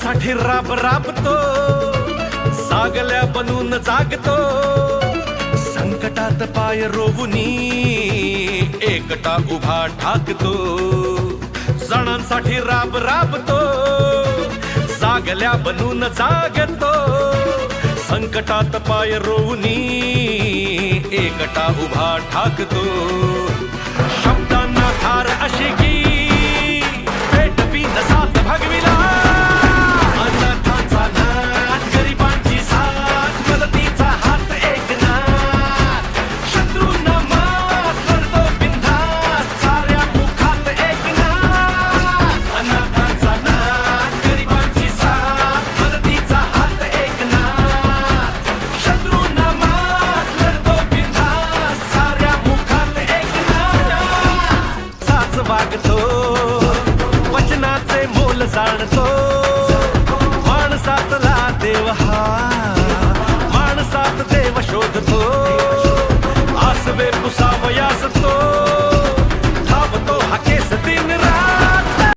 सणांसाठी राब राबतो, जागल्या बनून जागतो, संकटात पाय रोवुनी एकटा उभा ठाकतो. सणांसाठी राब राबतो, जागल्या बनून जागतो, संकटात पाय रोवुनी एकटा उभा ठाकतो. शब्दांना धार अशी की